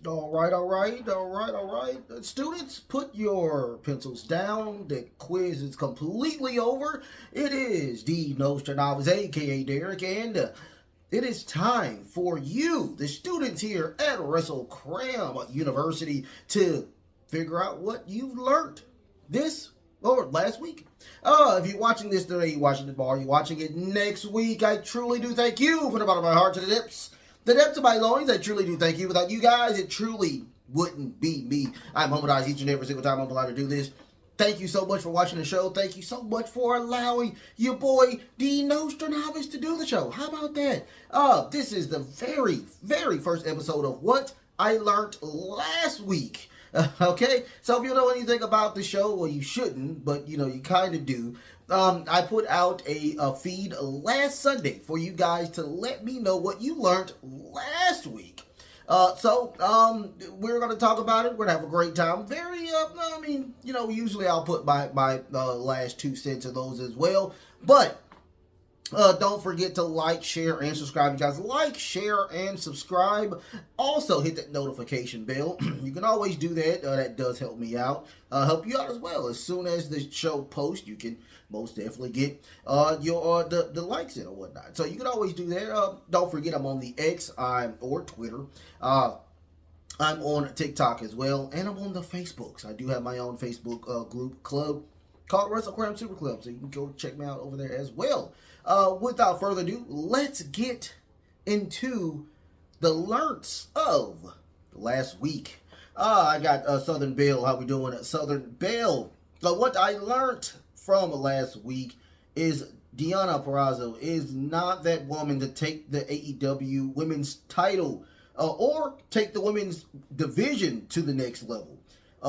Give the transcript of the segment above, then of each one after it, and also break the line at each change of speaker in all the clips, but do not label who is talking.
All right. Students, put your pencils down. The quiz is completely over. It is the Nostradamus, aka Derek, and it is time for you, the students here at Wreslting University, to figure out what you've learned this or last week. If you're watching this today, you're watching it tomorrow, you're watching it next week, I truly do thank you from the bottom of my heart to the depths of my loins. I truly do thank you. Without you guys, it truly wouldn't be me. I'm humbled each and every single time I'm allowed to do this. Thank you so much for watching the show. Thank you so much for allowing your boy, the Nostradamus, to do the show. How about that? This is the very, very first episode of What I Learned Last Week. Okay? So if you don't know anything about the show, well, you shouldn't, but, you kind of do. I put out a feed last Sunday for you guys to let me know what you learned last week. So we're going to talk about it. We're going to have a great time. Usually I'll put my last 2 cents of those as well. But don't forget to like, share, and subscribe. You guys like, share, and subscribe. Also, hit that notification bell. You can always do that. That does help me out. Help you out as well. As soon as the show posts, you can most definitely get the likes in or whatnot. So you can always do that. Don't forget, I'm on the X or Twitter. I'm on TikTok as well, and I'm on the Facebooks. I do have my own Facebook group club called Wreslting Super Club, so you can go check me out over there as well. Without further ado, let's get into the learns of last week. I got Southern Belle. How we doing, Southern Belle? What I learned from last week is Deonna Purrazzo is not that woman to take the AEW women's title or take the women's division to the next level.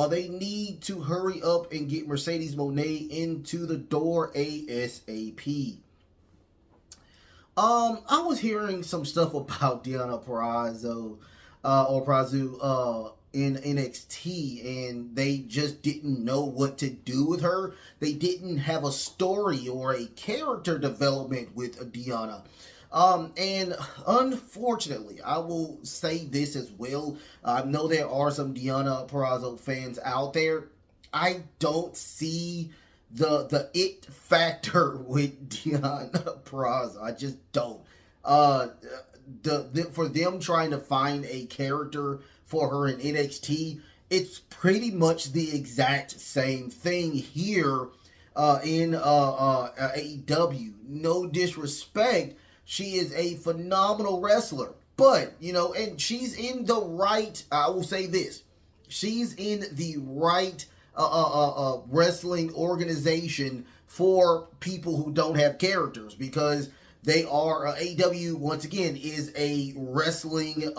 They need to hurry up and get Mercedes Moné into the door ASAP. I was hearing some stuff about Deonna Purrazzo in NXT, and they just didn't know what to do with her. They didn't have a story or a character development with Deonna. And unfortunately, I will say this as well. I know there are some Deonna Purrazzo fans out there. I don't see the it factor with Deonna Purrazzo. I just don't. For them trying to find a character for her in NXT, it's pretty much the exact same thing here in AEW. No disrespect, she is a phenomenal wrestler, but and she's in the right. I will say this: she's in the right wrestling organization for people who don't have characters, because they are AEW once again is a wrestling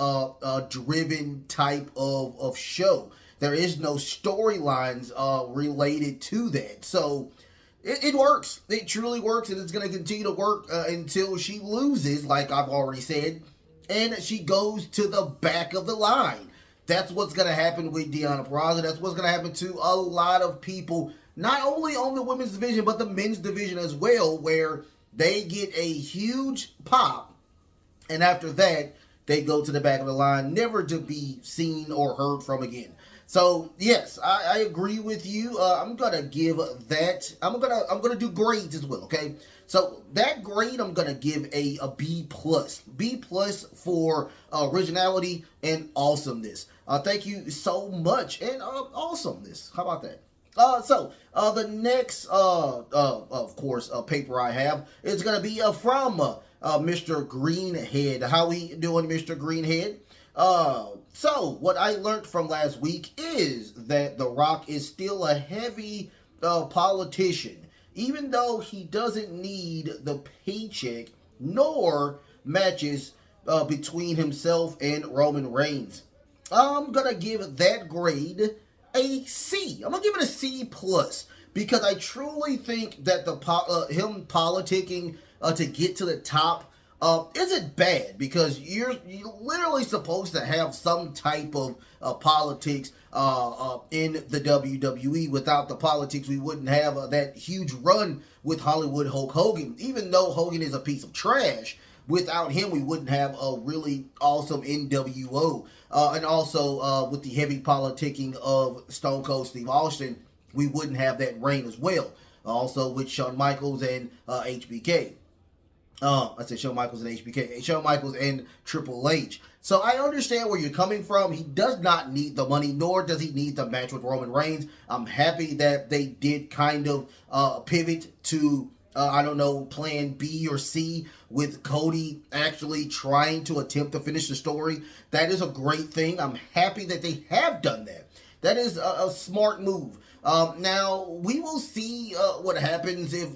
driven type of show. There is no storylines related to that, so it works. It truly works, and it's going to continue to work until she loses, like I've already said, and she goes to the back of the line. That's what's going to happen with Deonna Purrazzo. That's what's going to happen to a lot of people, not only on the women's division, but the men's division as well, where they get a huge pop, and after that, they go to the back of the line, never to be seen or heard from again. So yes, I agree with you. I'm gonna give that. I'm gonna do grades as well. Okay, so that grade I'm gonna give a B plus. B plus for originality and awesomeness. Thank you so much, and awesomeness. How about that? So the next, of course, paper I have is going to be from Mr. Greenhead. How we doing, Mr. Greenhead? So what I learned from last week is that The Rock is still a heavy politician, even though he doesn't need the paycheck nor matches between himself and Roman Reigns. I'm going to give that grade a C. I'm gonna give it a C plus, because I truly think that him politicking to get to the top isn't bad, because you're literally supposed to have some type of politics in the WWE. Without the politics, we wouldn't have that huge run with Hollywood Hulk Hogan, even though Hogan is a piece of trash. without him, we wouldn't have a really awesome NWO. And also with the heavy politicking of Stone Cold Steve Austin, we wouldn't have that reign as well. Also with Shawn Michaels and HBK. I said Shawn Michaels and HBK. Shawn Michaels and Triple H. So I understand where you're coming from. He does not need the money, nor does he need the match with Roman Reigns. I'm happy that they did kind of pivot to, I don't know, plan B or C with Cody actually trying to attempt to finish the story. That is a great thing. I'm happy that they have done that. That is a smart move. Now, we will see what happens if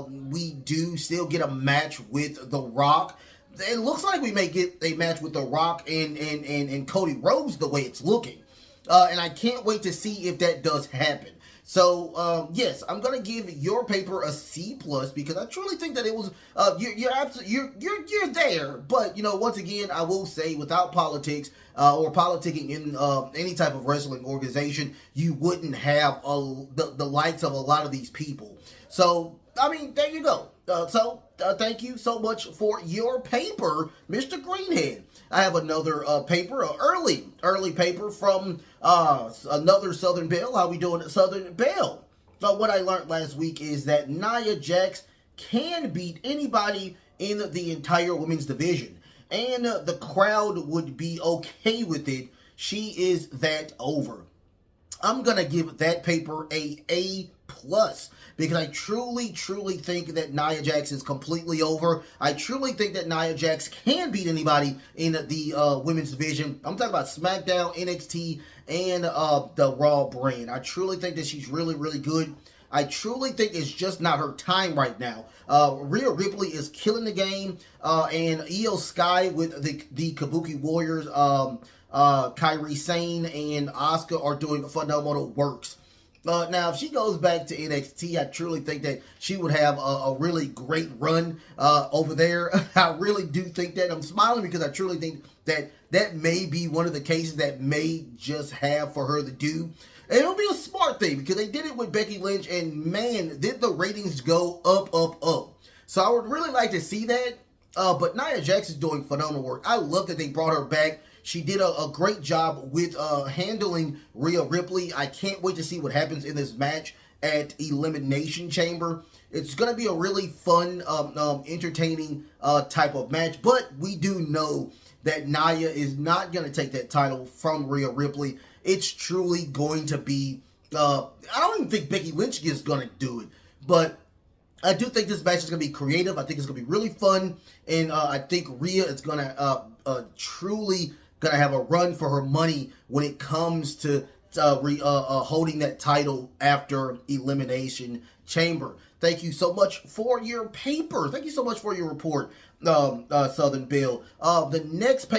we do still get a match with The Rock. It looks like we may get a match with The Rock and Cody Rhodes the way it's looking. And I can't wait to see if that does happen. So, yes, I'm going to give your paper a C+ because I truly think that it was, you're there. But, you know, once again, I will say without politics or politicking in any type of wrestling organization, you wouldn't have the likes of a lot of these people. So, I mean, there you go. Thank you so much for your paper, Mr. Greenhead. I have another paper, an early paper from another Southern Belle. How we doing at Southern Belle? What I learned last week is that Nia Jax can beat anybody in the entire women's division. And the crowd would be okay with it. She is that over. I'm going to give that paper A+ because I truly think that Nia Jax is completely over. I truly think that Nia Jax can beat anybody in the women's division. I'm talking about SmackDown, NXT, and the Raw brand. I truly think that she's really good. I truly think it's just not her time right now. Rhea Ripley is killing the game, and Io Sky with the Kabuki Warriors, Kairi Sane and Asuka are doing phenomenal works. Now, if she goes back to NXT, I truly think that she would have a really great run over there. I really do think that. I'm smiling because I truly think that that may be one of the cases that may just have for her to do. And it'll be a smart thing because they did it with Becky Lynch, and man, did the ratings go up. So I would really like to see that. But Nia Jax is doing phenomenal work. I love that they brought her back. She did a great job with handling Rhea Ripley. I can't wait to see what happens in this match at Elimination Chamber. It's going to be a really fun, entertaining type of match. But we do know that Nia is not going to take that title from Rhea Ripley. It's truly going to be... I don't even think Becky Lynch is going to do it. But I do think this match is going to be creative. I think it's going to be really fun. And I think Rhea is going to truly... going to have a run for her money when it comes to holding that title after Elimination Chamber. Thank you so much for your paper. Thank you so much for your report, Southern Belle. The next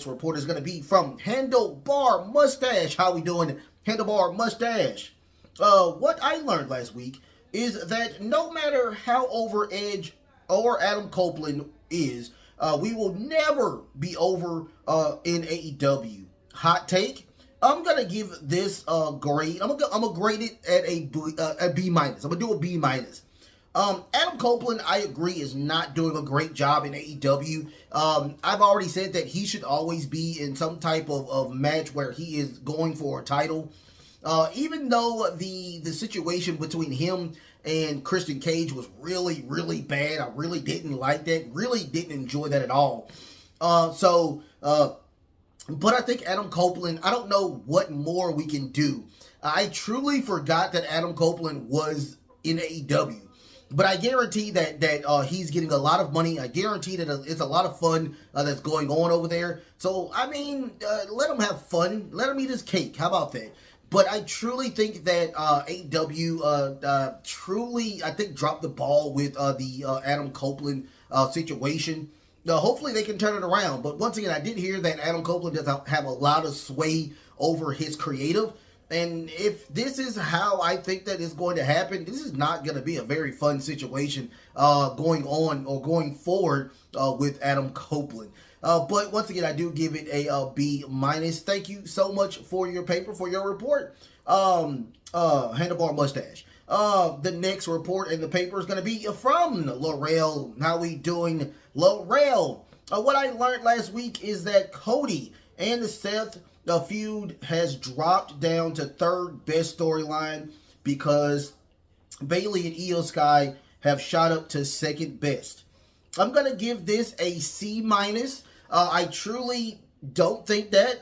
report is going to be from Handlebar Mustache. How we doing, Handlebar Mustache? What I learned last week is that no matter how over Edge or Adam Copeland is, we will never be over in AEW. Hot take. I'm gonna give this grade. I'm gonna grade it at a B-. I'm gonna do a B-. Adam Copeland, I agree, is not doing a great job in AEW. I've already said that he should always be in some type of match where he is going for a title. Even though the situation between him and Christian Cage was really bad. I really didn't like that. Really didn't enjoy that at all. But I think Adam Copeland, I don't know what more we can do. I truly forgot that Adam Copeland was in AEW. But I guarantee that he's getting a lot of money. I guarantee that it's a lot of fun that's going on over there. So, I mean, let him have fun. Let him eat his cake. How about that? But I truly think that AEW truly, I think, dropped the ball with the Adam Copeland situation. Hopefully they can turn it around. But once again, I did hear that Adam Copeland does have a lot of sway over his creative. And if this is how I think that is going to happen, this is not going to be a very fun situation going on or going forward with Adam Copeland. But once again, I do give it a B-. Thank you so much for your paper, for your report, Handlebar Mustache. The next report in the paper is going to be from Laurel. How we doing, Laurel? What I learned last week is that Cody and Seth feud has dropped down to third best storyline because Bayley and Io Sky have shot up to second best. I'm going to give this a C minus. I truly don't think that.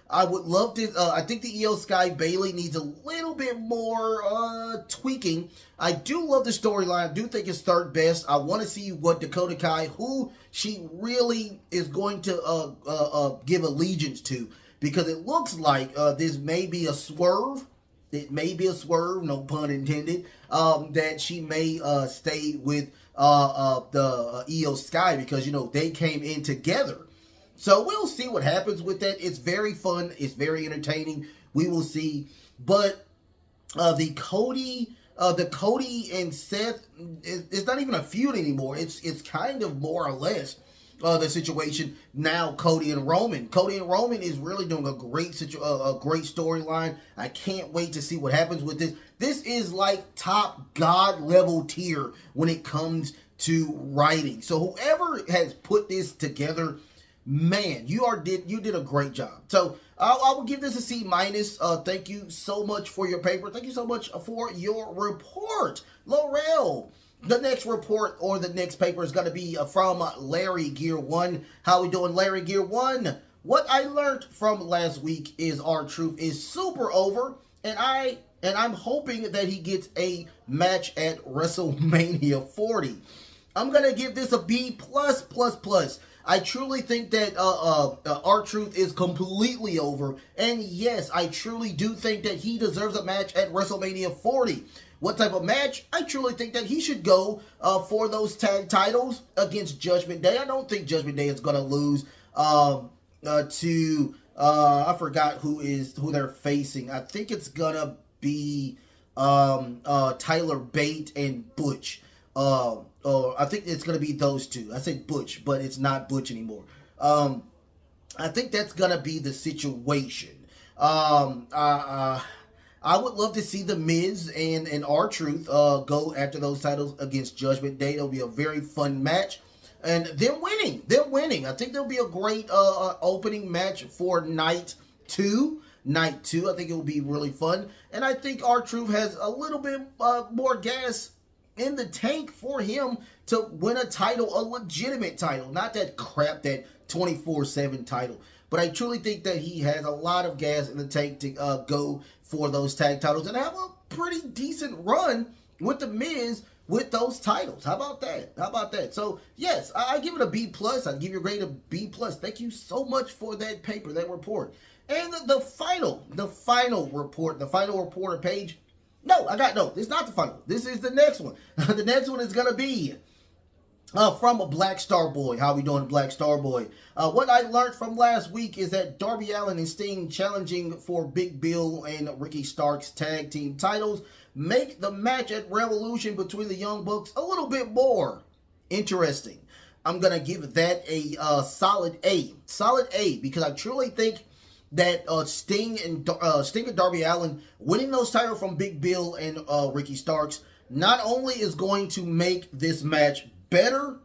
I would love to. I think the Io Sky Bayley needs a little bit more tweaking. I do love the storyline. I do think it's third best. I want to see what Dakota Kai, who she really is going to give allegiance to, because it looks like this may be a swerve. It may be a swerve, no pun intended, that she may stay with the Io Sky, because, you know, they came in together. So we'll see what happens with that. It's very fun. It's very entertaining. We will see. But the Cody and Seth, it's not even a feud anymore. It's kind of more or less the situation now. Cody and Roman is really doing a great storyline. I can't wait to see what happens with this. This is like top god level tier when it comes to writing. So whoever has put this together, man, you did a great job. So I will give this a C minus. Thank you so much for your paper. Thank you so much for your report, Laurel. The next report or the next paper is going to be from Larry Gear 1. How we doing, Larry Gear 1? What I learned from last week is R-Truth is super over, and I'm hoping that he gets a match at WrestleMania 40. I'm going to give this a B+++. I truly think that R-Truth is completely over. And yes, I truly do think that he deserves a match at WrestleMania 40. What type of match? I truly think that he should go for those tag titles against Judgment Day. I don't think Judgment Day is going to lose to I forgot who they're facing. I think it's going to be Tyler Bate and Butch. I think it's going to be those two. I said Butch, but it's not Butch anymore. I think that's going to be the situation. I would love to see The Miz and R-Truth go after those titles against Judgment Day. It'll be a very fun match. And they're winning. I think there'll be a great opening match for night two. I think it will be really fun. And I think R-Truth has a little bit more gas in the tank for him to win a title, a legitimate title, not that crap, that 24/7 title. But I truly think that he has a lot of gas in the tank to go for those tag titles and have a pretty decent run with The Miz with those titles. How about that? So yes, I give it a B+. I give your grade a B+. Thank you so much for that paper, that report. And the final report, the final reporter page. No, it's not the final. This is the next one. The next one is going to be from a Black Star Boy. How we doing, Black Star Boy? What I learned from last week is that Darby Allin and Sting challenging for Big Bill and Ricky Stark's tag team titles make the match at Revolution between the Young Bucks a little bit more interesting. I'm going to give that a solid A. Solid A, because I truly think that Sting and Darby Allin winning those titles from Big Bill and Ricky Starks not only is going to make this match better,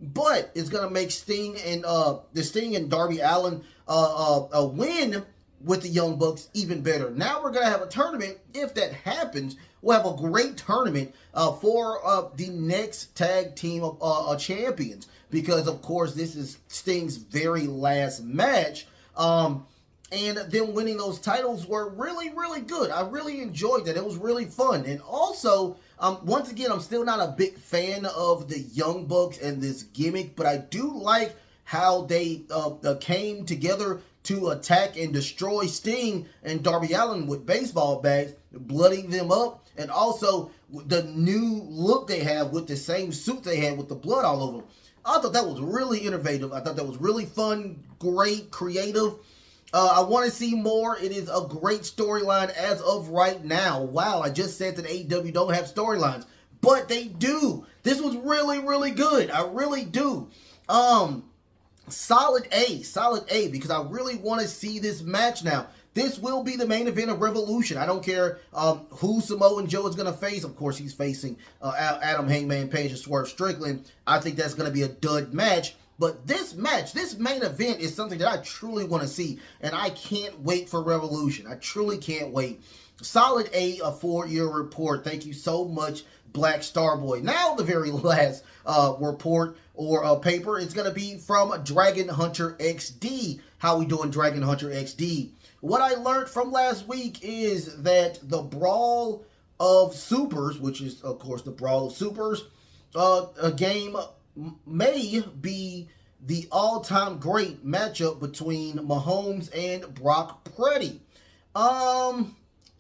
but it's going to make Sting and Darby Allin win with the Young Bucks even better. Now we're going to have a tournament. If that happens, we'll have a great tournament for the next tag team champions, because of course this is Sting's very last match. And them winning those titles were really, really good. I really enjoyed that. It was really fun. And also, once again, I'm still not a big fan of the Young Bucks and this gimmick, but I do like how they came together to attack and destroy Sting and Darby Allin with baseball bats, blooding them up, and also the new look they have with the same suit they had with the blood all over them. I thought that was really innovative. I thought that was really fun, great, creative. I want to see more. It is a great storyline as of right now. Wow, I just said that AEW don't have storylines, but they do. This was really, really good. I really do. Solid A, because I really want to see this match now. this will be the main event of Revolution. I don't care who Samoa Joe is going to face. Of course, he's facing Adam Hangman Page and Swerve Strickland. I think that's going to be a dud match. But this match, this main event is something that I truly want to see. And I can't wait for Revolution. I truly can't wait. Solid A 4-year report. Thank you so much, Black Starboy. Now the very last report or paper is going to be from Dragon Hunter XD. How we doing, Dragon Hunter XD? What I learned from last week is that the Brawl of Supers, which is, of course, the Brawl of Supers, a game may be the all-time great matchup between Mahomes and Brock Purdy.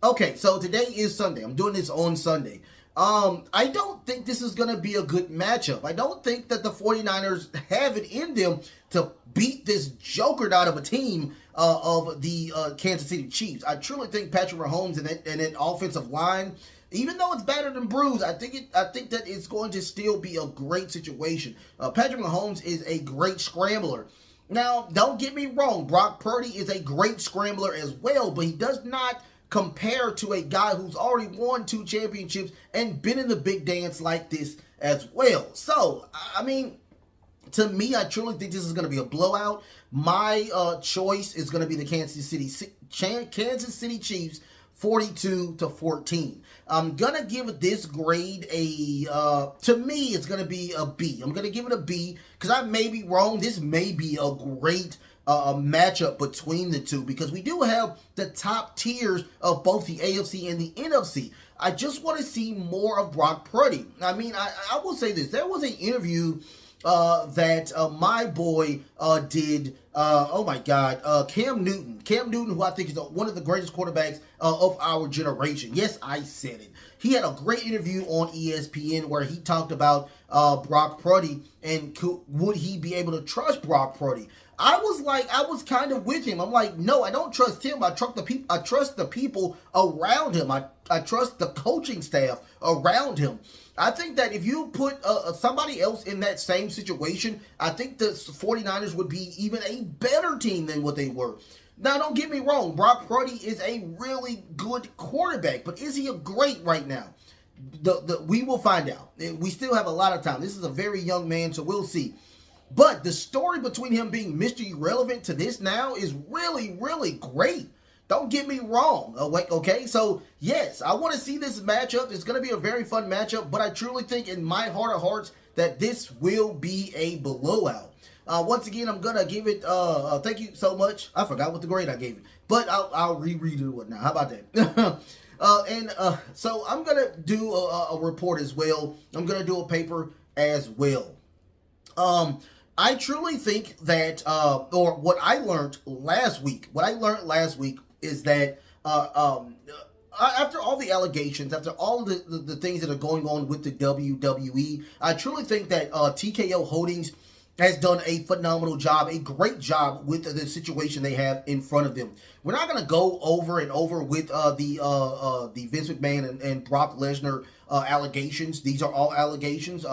Okay, so today is Sunday. I'm doing this on Sunday. I don't think this is going to be a good matchup. I don't think that the 49ers have it in them to beat this joker out of a team of the Kansas City Chiefs. I truly think Patrick Mahomes and that offensive line, even though it's battered and bruised, I think that it's going to still be a great situation. Patrick Mahomes is a great scrambler. Now, don't get me wrong. Brock Purdy is a great scrambler as well, but he does not compare to a guy who's already won 2 championships and been in the big dance like this as well. So, I mean, to me, I truly think this is going to be a blowout. My choice is going to be the Kansas City Chiefs, 42-14. I'm going to give this grade to me, it's going to be a B. I'm going to give it a B because I may be wrong. This may be a great matchup between the two because we do have the top tiers of both the AFC and the NFC. I just want to see more of Brock Purdy. I mean, I will say this. There was an interview that my boy did, oh my God, Cam Newton, who I think is one of the greatest quarterbacks of our generation. Yes, I said it. He had a great interview on ESPN where he talked about Brock Purdy and would he be able to trust Brock Purdy. I was kind of with him. I'm like, no, I don't trust him. I trust the people around him. I trust the coaching staff around him. I think that if you put somebody else in that same situation, I think the 49ers would be even a better team than what they were. Now, don't get me wrong. Brock Purdy is a really good quarterback, but is he a great right now? We will find out. We still have a lot of time. This is a very young man, so we'll see. But the story between him being Mr. Irrelevant to this now is really, really great. Don't get me wrong. Okay, so yes, I want to see this matchup. It's going to be a very fun matchup, but I truly think in my heart of hearts that this will be a blowout. Once again, I'm going to give it, thank you so much. I forgot what the grade I gave it, but I'll reread it now. How about that? So I'm going to do a report as well. I'm going to do a paper as well. I truly think that, or what I learned last week is that after all the allegations, after all the things that are going on with the WWE, I truly think that TKO Holdings has done a phenomenal job, a great job with the situation they have in front of them. We're not going to go over and over with the Vince McMahon and Brock Lesnar allegations. These are all allegations.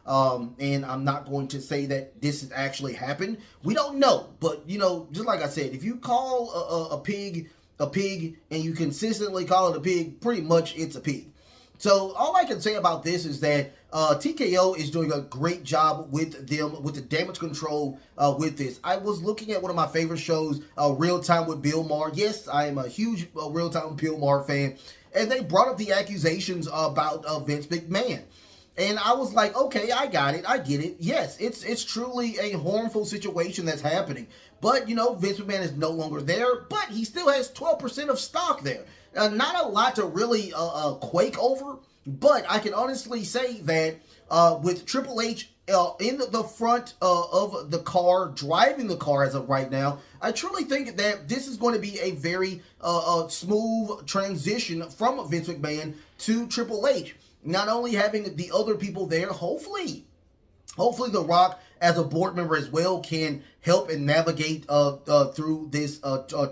And I'm not going to say that this has actually happened. We don't know, but just like I said, if you call a pig and you consistently call it a pig, pretty much it's a pig. So all I can say about this is that TKO is doing a great job with the damage control with this. I was looking at one of my favorite shows, Real Time with Bill Maher. Yes, I am a huge Real Time with Bill Maher fan, and they brought up the accusations about Vince McMahon. And I was like, okay, I got it. I get it. Yes, it's truly a harmful situation that's happening. But, Vince McMahon is no longer there, but he still has 12% of stock there. Not a lot to really quake over, but I can honestly say that with Triple H in the front of the car, driving the car as of right now, I truly think that this is going to be a very smooth transition from Vince McMahon to Triple H. Not only having the other people there, hopefully The Rock as a board member as well can help and navigate through this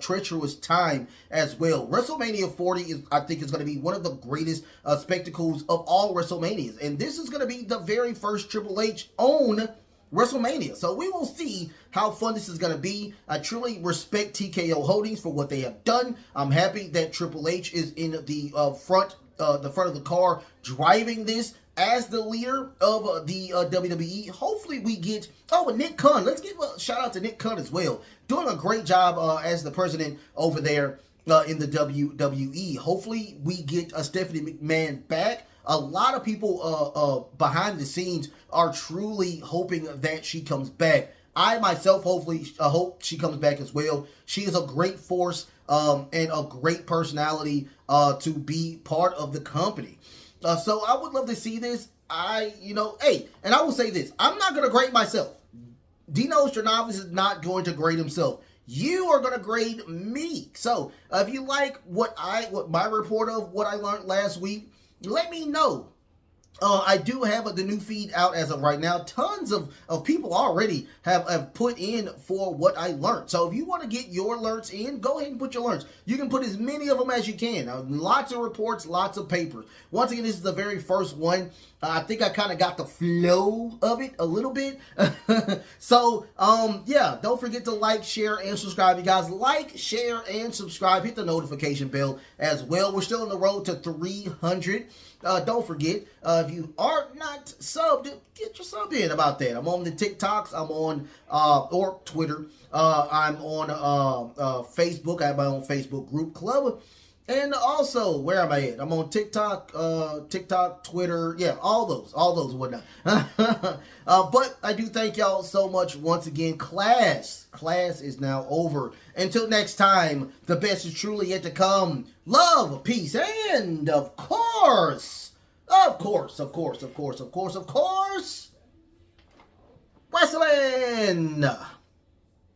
treacherous time as well. WrestleMania 40 I think is going to be one of the greatest spectacles of all WrestleManias, and this is going to be the very first Triple H own WrestleMania. So we will see how fun this is going to be. I truly respect TKO Holdings for what they have done. I'm happy that Triple H is in the front of the car driving this as the leader of the WWE. Hopefully we get, and Nick Khan. Let's give a shout out to Nick Khan as well. Doing a great job as the president over there in the WWE. Hopefully we get Stephanie McMahon back. A lot of people behind the scenes are truly hoping that she comes back. I myself hope she comes back as well. She is a great force and a great personality to be part of the company. So I would love to see this. And I will say this. I'm not going to grade myself. Dino Stranovis is not going to grade himself. You are going to grade me. So if you like what my report of what I learned last week, let me know. I do have the new feed out as of right now. Tons of people already have put in for what I learned. So if you want to get your alerts in, go ahead and put your alerts. You can put as many of them as you can. Lots of reports, lots of papers. Once again, this is the very first one. I think I kind of got the flow of it a little bit. So, yeah, don't forget to like, share, and subscribe. You guys like, share, and subscribe. Hit the notification bell as well. We're still on the road to 300. Don't forget, if you are not subbed, get your sub in about that. I'm on the TikToks. I'm on, or Twitter. I'm on Facebook. I have my own Facebook group club. And also, where am I at? I'm on TikTok, Twitter, yeah, all those and whatnot. But I do thank y'all so much once again. Class is now over. Until next time, the best is truly yet to come. Love, peace, and of course, wrestling.